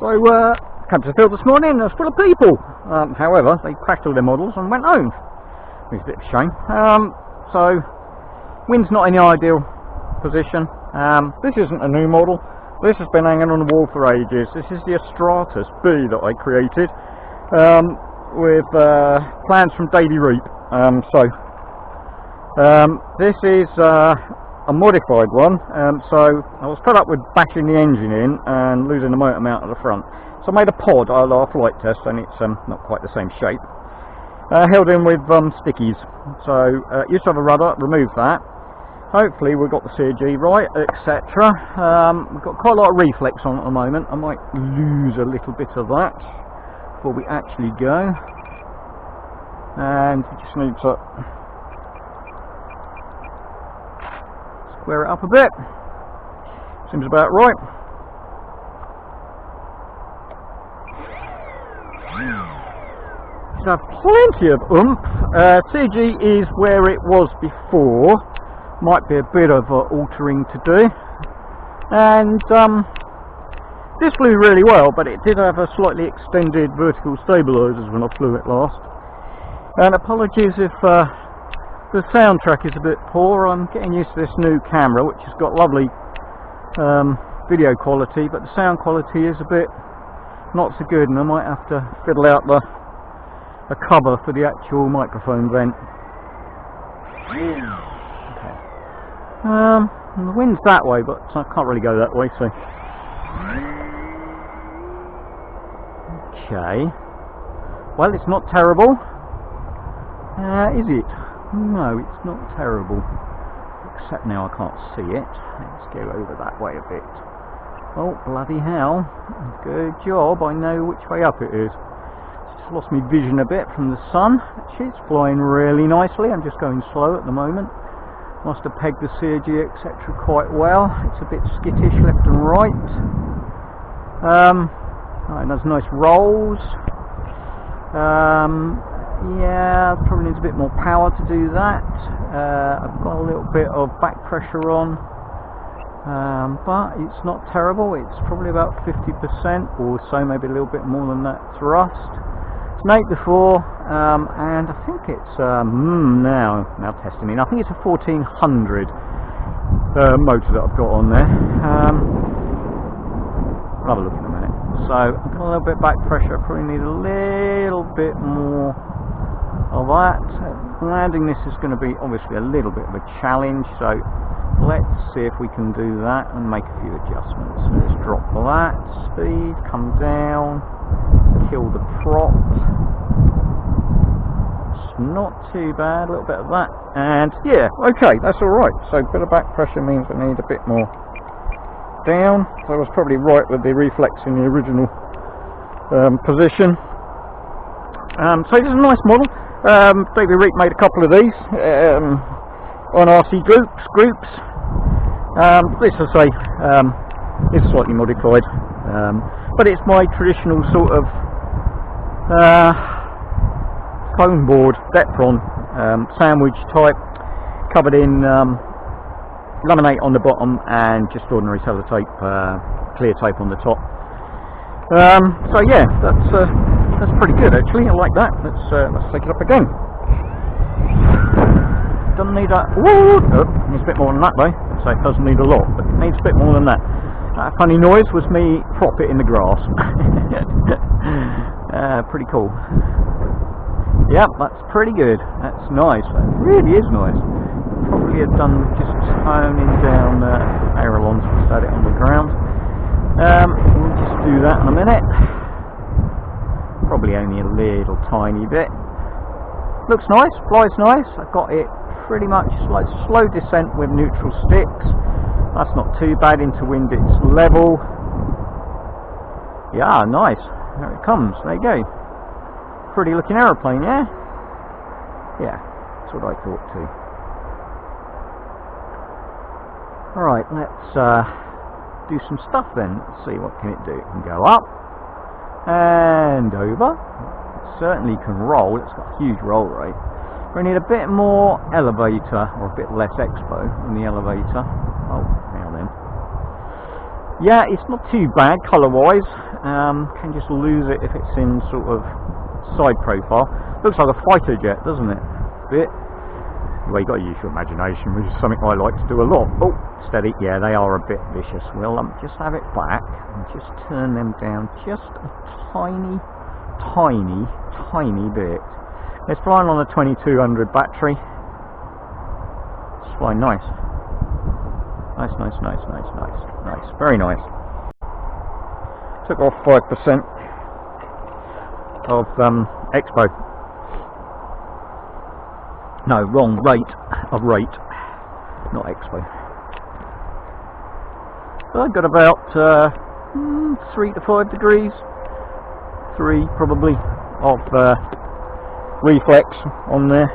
So came to the field this morning, it was full of people. However, they crashed all their models and went home. It's a bit of a shame. So wind's not in the ideal position. This isn't a new model. This has been hanging on the wall for ages. This is the Estratos B that I created with plans from Daily Reap. This is a modified one. So I was fed up with bashing the engine in and losing the motor mount at the front. So I made a pod out of our flight test, and it's not quite the same shape. Held in with stickies. So used to have a rudder, removed that. Hopefully we've got the CofG right, etc. We've got quite a lot of reflex on at the moment. I might lose a little bit of that before we actually go. And we just need to square it up a bit. Seems about right. Should have plenty of oomph. CofG is where it was before. Might be a bit of altering to do, and this flew really well, but it did have a slightly extended vertical stabilisers when I flew it last. And apologies if the soundtrack is a bit poor. I'm getting used to this new camera, which has got lovely video quality, but the sound quality is a bit not so good, and I might have to fiddle out a cover for the actual microphone vent. The wind's that way, but I can't really go that way, so. Okay. Well, it's not terrible. Is it? No, it's not terrible. Except now I can't see it. Let's go over that way a bit. Oh, bloody hell. Good job, I know which way up it is. Just lost my vision a bit from the sun. Actually, it's flying really nicely. I'm just going slow at the moment. Must have pegged the CofG, etc. quite well. It's a bit skittish left and right. Right, there's nice rolls. Yeah, probably needs a bit more power to do that. I've got a little bit of back pressure on, but it's not terrible. It's probably about 50% or so, maybe a little bit more than that thrust. It's an 8 before. And I think it's now testing it. I think it's a 1400 motor that I've got on there. I'll have a look in a minute. So I've got a little bit back pressure. I probably need a little bit more of that. Landing this is going to be obviously a little bit of a challenge. So let's see if we can do that and make a few adjustments. Let's drop that speed, come down, kill the prop. Not too bad, a little bit of that, and yeah, okay, that's alright. So a bit of back pressure means I need a bit more down. So I was probably right with the reflex in the original position. So this is a nice model. David Reap made a couple of these on RC groups. This, I say, is slightly modified, but it's my traditional sort of foam board Depron sandwich type, covered in laminate on the bottom and just ordinary sellotape, clear tape on the top. So yeah, that's pretty good actually. I like that. Let's take it up again. Doesn't need a needs a bit more than that though. So it doesn't need a lot, but it needs a bit more than that. That funny noise was me prop it in the grass. Pretty cool. Yeah, that's pretty good. That's nice. That really is nice. Probably have done just toning down ailerons and set it on the ground. We'll just do that in a minute. Probably only a little tiny bit. Looks nice, flies nice. I've got it pretty much like slow descent with neutral sticks. That's not too bad. Into wind it's level. Yeah, nice. There it comes. There you go. Pretty looking aeroplane, yeah? Yeah, that's what I thought too. Alright, let's do some stuff then. Let's see, what can it do? It can go up and over. It certainly can roll. It's got a huge roll rate. We need a bit more elevator, or a bit less expo in the elevator. Oh, now then. Yeah, it's not too bad colour wise. Can just lose it if it's in sort of side profile. Looks like a fighter jet, doesn't it? A bit. Well, you got to use your imagination, which is something I like to do a lot. Oh, steady. Yeah, they are a bit vicious. We'll just have it back and just turn them down just a tiny bit. It's flying on a 2200 battery. It's flying nice. Nice. Very nice. Took off 5% of expo. No, wrong, rate, not expo. So I got about 3 to 5 degrees, 3 probably, of reflex on there.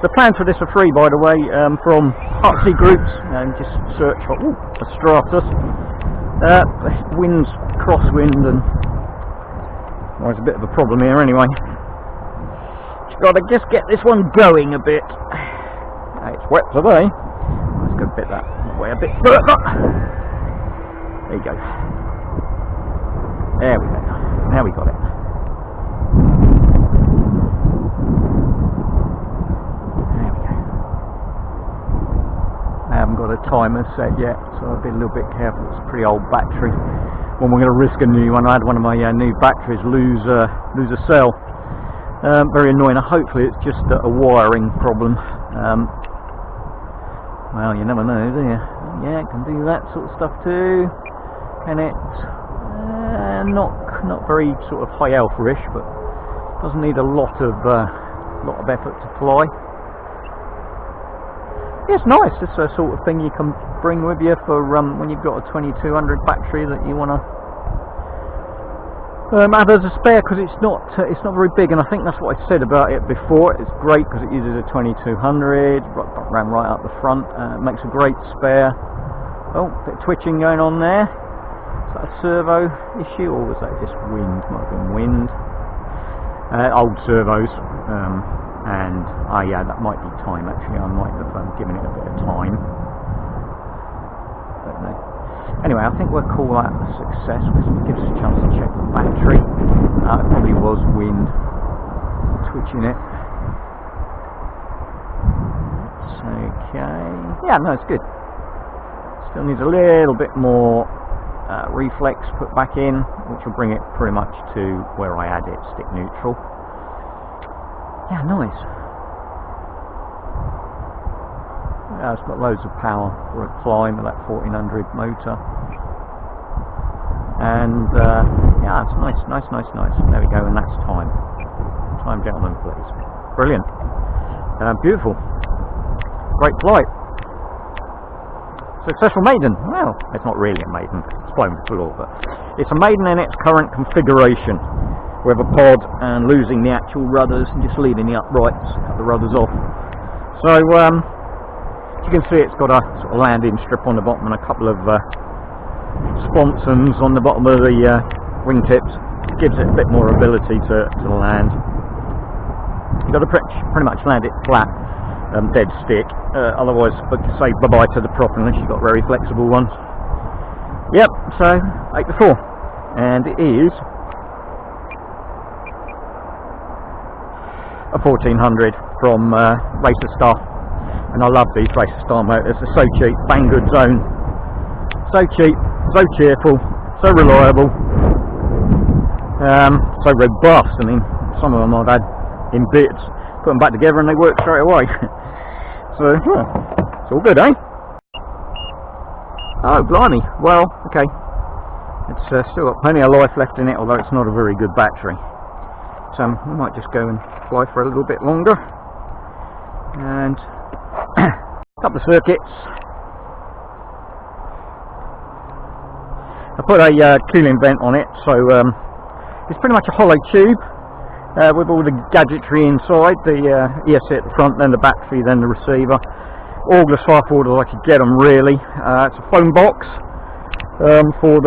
The plans for this are free, by the way, from artsy groups, and just search for Estratos. Wind's crosswind, and well, there's a bit of a problem here anyway. Gotta just get this one going a bit. It's wet today. Let's go bit that way a bit further. There you go. There we go. Now we got it. There we go. I haven't got a timer set yet, so I'll be a little bit careful. It's a pretty old battery. When we're going to risk a new one, I had one of my new batteries lose a cell. Very annoying. Hopefully it's just a wiring problem. Well, you never know, do you? Yeah, it can do that sort of stuff too. And it's not very sort of high alpha-ish, but doesn't need a lot of effort to fly. Yeah, it's nice. It's a sort of thing you can bring with you for when you've got a 2200 battery that you want to have as a spare, because it's not very big, and I think that's what I said about it before. It's great because it uses a 2200, ran right up the front. It makes a great spare. Oh, bit of twitching going on there. Is that a servo issue, or was that just wind? Might have been wind. Old servos, and yeah, that might be time actually. I might have given it a bit of time. Don't know. Anyway, I think we'll call that a success, because it gives us a chance to check the battery. It probably was wind twitching it. It's okay. Yeah, no, it's good. Still needs a little bit more reflex put back in, which will bring it pretty much to where I had it, stick neutral. Yeah, nice. Yeah, it's got loads of power for a climb with that 1400 motor, and yeah, it's nice. There we go, and that's time, gentlemen, please. Brilliant. Beautiful, great flight. Successful Maiden. Well, it's not really a Maiden, it's flown before, but it's a Maiden in its current configuration, with a pod and losing the actual rudders and just leaving the uprights, cut the rudders off. So you can see it's got a sort of landing strip on the bottom and a couple of sponsons on the bottom of the wingtips. It gives it a bit more ability to land. You've got to pretty much land it flat, dead stick, otherwise say bye bye to the prop unless you've got very flexible ones. Yep, so 8 to 4, and it is a 1400 from Racer Star. And I love these Racer Star motors. They're so cheap, bang good zone. So cheap, so cheerful, so reliable, so robust. I mean, some of them I've had in bits, put them back together and they work straight away. So, yeah, it's all good, eh? Oh, blimey. Well, okay. It's still got plenty of life left in it, although it's not a very good battery. So we might just go and fly for a little bit longer. And a couple of circuits. I put a cooling vent on it, so it's pretty much a hollow tube with all the gadgetry inside. The ESC at the front, then the battery, then the receiver. All as far forward as I could get them, really. It's a phone box for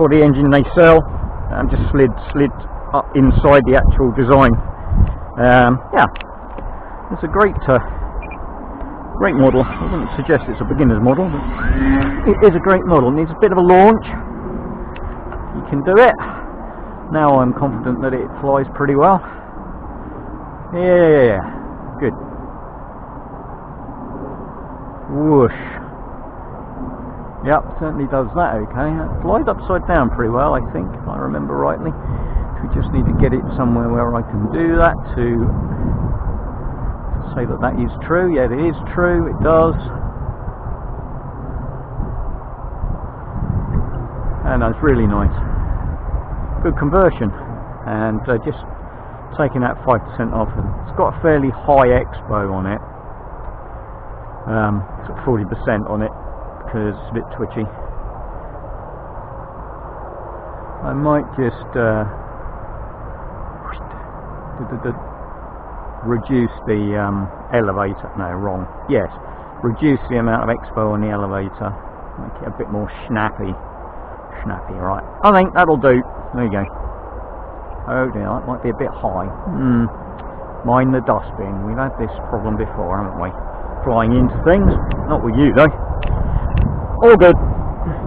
the engine they sell. Just slid up inside the actual design. Yeah. It's a great model. I wouldn't suggest it's a beginner's model, but it is a great model. It needs a bit of a launch, you can do it. Now I'm confident that it flies pretty well. Yeah, good. Whoosh. Yep, certainly does that okay. It flies upside down pretty well, I think, if I remember rightly. We just need to get it somewhere where I can do that to say that that is true. Yeah, it is true, it does. And that's really nice. Good conversion. And just taking that 5% off. It's got a fairly high expo on it. It's got 40% on it because it's a bit twitchy. I might just reduce the elevator. No, wrong. Yes, reduce the amount of expo on the elevator. Make it a bit more snappy. Right. I think that'll do. There you go. Oh dear, that might be a bit high. Mind the dustbin. We've had this problem before, haven't we? Flying into things. Not with you though. All good.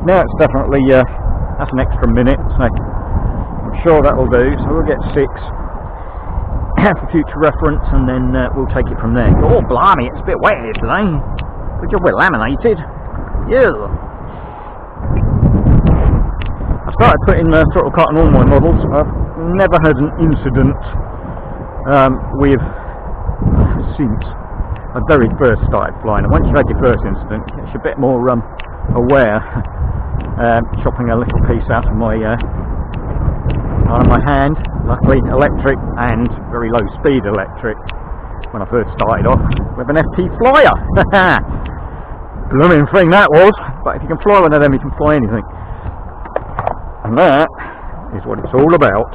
Now it's definitely that's an extra minute, so I'm sure that'll do. So we'll get 6 for future reference, and then we'll take it from there. Oh blimey, it's a bit wet here today. Good job we're laminated. Yeah. I started putting throttle cut on all my models. I've never had an incident with since I very first started flying. And once you've had your first incident, it's a bit more aware. Chopping a little piece out of my hand, luckily electric and very low speed electric. When I first started off with an FT flyer. Blooming thing that was. But if you can fly one of them, you can fly anything. And that is what it's all about.